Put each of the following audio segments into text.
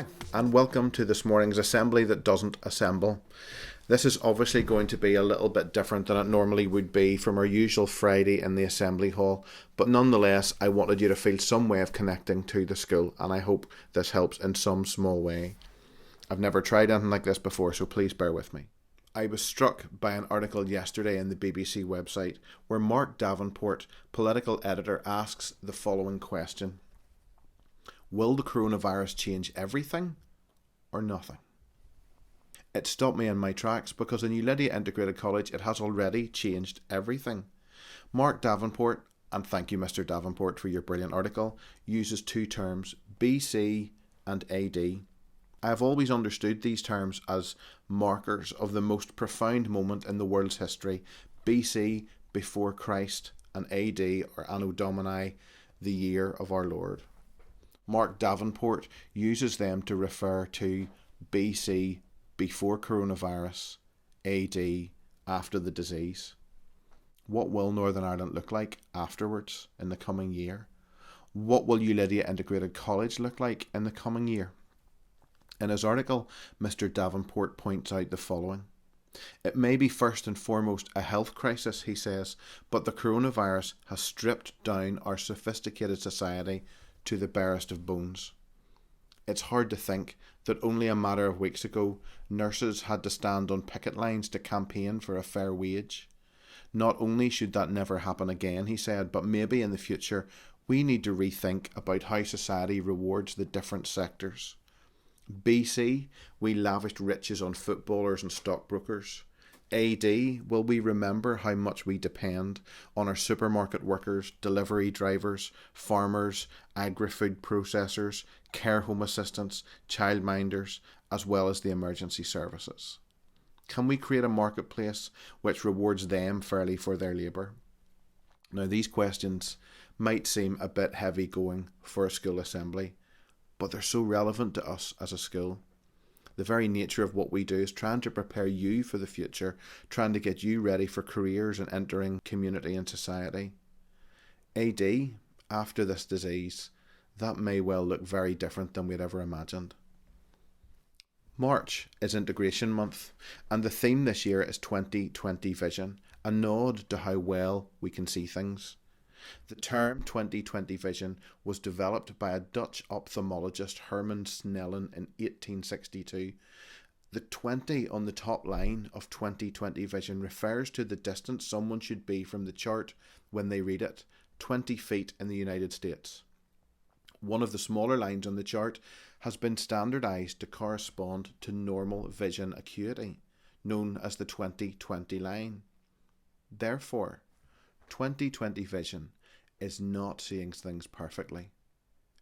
morning and welcome to this morning's assembly that doesn't assemble. This is obviously going to be a little bit different than it normally would be from our usual Friday in the assembly hall, but nonetheless I wanted you to feel some way of connecting to the school, and I hope this helps in some small way. I've never tried anything like this before, so please bear with me. I was struck by an article yesterday in the BBC website where Mark Davenport, political editor, asks the following question: will the coronavirus change everything or nothing? It stopped me in my tracks because in Ulidia Integrated College it has already changed everything. Mark Davenport, and thank you Mr Davenport for your brilliant article, uses two terms, BC and AD. I have always understood these terms as markers of the most profound moment in the world's history, BC, before Christ, and AD, or Anno Domini, the year of our Lord. Mark Davenport uses them to refer to BC, before coronavirus, AD, after the disease. What will Northern Ireland look like afterwards in the coming year? What will Ulidia Integrated College look like in the coming year? In his article, Mr Davenport points out the following. It may be first and foremost a health crisis, he says, but the coronavirus has stripped down our sophisticated society to the barest of bones. It's hard to think that only a matter of weeks ago, nurses had to stand on picket lines to campaign for a fair wage. Not only should that never happen again, he said, but maybe in the future we need to rethink about how society rewards the different sectors. BC, we lavished riches on footballers and stockbrokers. AD, will we remember how much we depend on our supermarket workers, delivery drivers, farmers, agri-food processors, care home assistants, childminders, as well as the emergency services? Can we create a marketplace which rewards them fairly for their labour? Now, these questions might seem a bit heavy going for a school assembly, but they're so relevant to us as a school. The very nature of what we do is trying to prepare you for the future, trying to get you ready for careers and entering community and society. AD, after this disease, that may well look very different than we'd ever imagined. March is Integration Month, and the theme this year is 2020 Vision, a nod to how well we can see things. The term 2020 vision was developed by a Dutch ophthalmologist, Herman Snellen, in 1862. The 20 on the top line of 2020 vision refers to the distance someone should be from the chart when they read it, 20 feet in the United States. One of the smaller lines on the chart has been standardised to correspond to normal vision acuity, known as the 20/20 line. Therefore, 20/20 vision is not seeing things perfectly.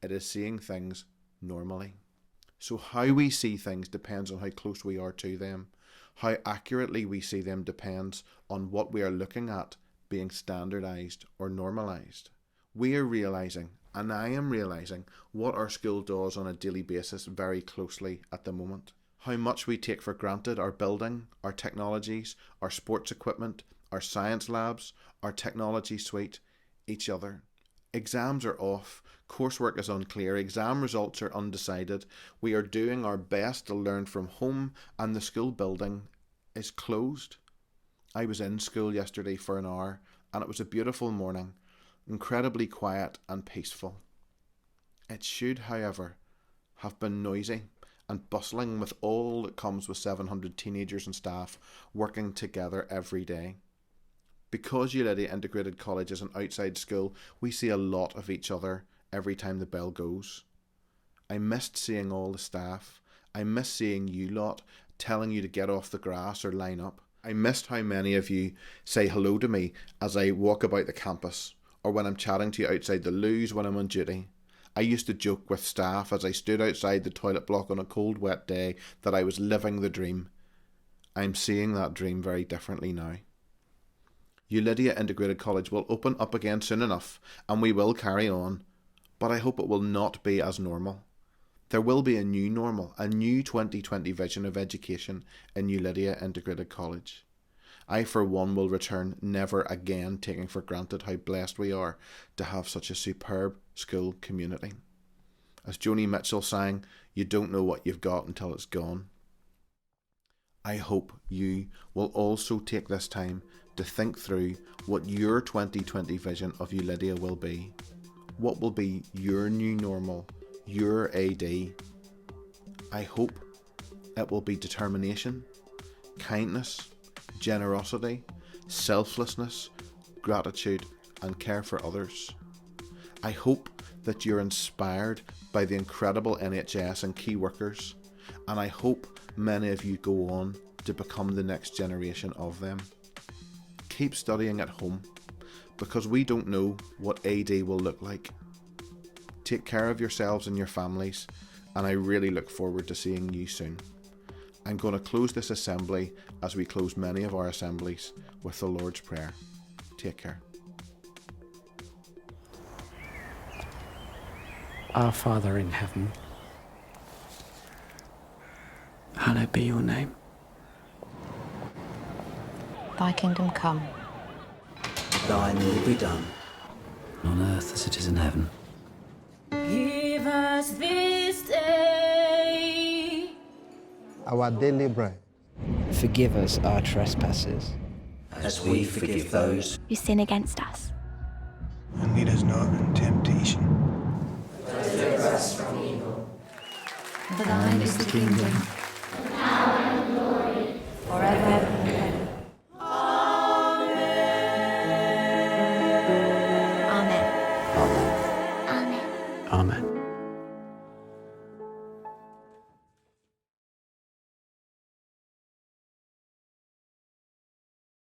It is seeing things normally. So how we see things depends on how close we are to them. How accurately we see them depends on what we are looking at being standardised or normalised. We are realising, and I am realising, what our school does on a daily basis very closely at the moment. How much we take for granted our building, our technologies, our sports equipment, our science labs, our technology suite, each other. Exams are off, coursework is unclear, exam results are undecided. We are doing our best to learn from home, and the school building is closed. I was in school yesterday for an hour, and it was a beautiful morning, incredibly quiet and peaceful. It should, however, have been noisy and bustling with all that comes with 700 teenagers and staff working together every day. Because Ulidia Integrated College is an outside school, we see a lot of each other every time the bell goes. I missed seeing all the staff. I missed seeing you lot telling you to get off the grass or line up. I missed how many of you say hello to me as I walk about the campus, or when I'm chatting to you outside the loos when I'm on duty. I used to joke with staff as I stood outside the toilet block on a cold, wet day that I was living the dream. I'm seeing that dream very differently now. Ulidia Integrated College will open up again soon enough, and we will carry on, but I hope it will not be as normal. There will be a new normal, a new 2020 vision of education in Ulidia Integrated College. I for one will return never again taking for granted how blessed we are to have such a superb school community. As Joni Mitchell sang, You don't know what you've got until it's gone. I hope you will also take this time to think through what your 2020 vision of Ulidia will be. What will be your new normal, your AD? I hope it will be determination, kindness, generosity, selflessness, gratitude, and care for others. I hope that you're inspired by the incredible NHS and key workers, and I hope many of you go on to become the next generation of them. Keep studying at home, because we don't know what AD will look like. Take care of yourselves and your families, and I really look forward to seeing you soon. I'm going to close this assembly, as we close many of our assemblies, with the Lord's Prayer. Take care. Our Father in heaven, hallowed be your name. Thy kingdom come. Thine will be done, on earth as it is in heaven. Give us this day our daily bread. Forgive us our trespasses, As we forgive those who sin against us. And lead us not in temptation. For thine is the kingdom, and power and glory, forever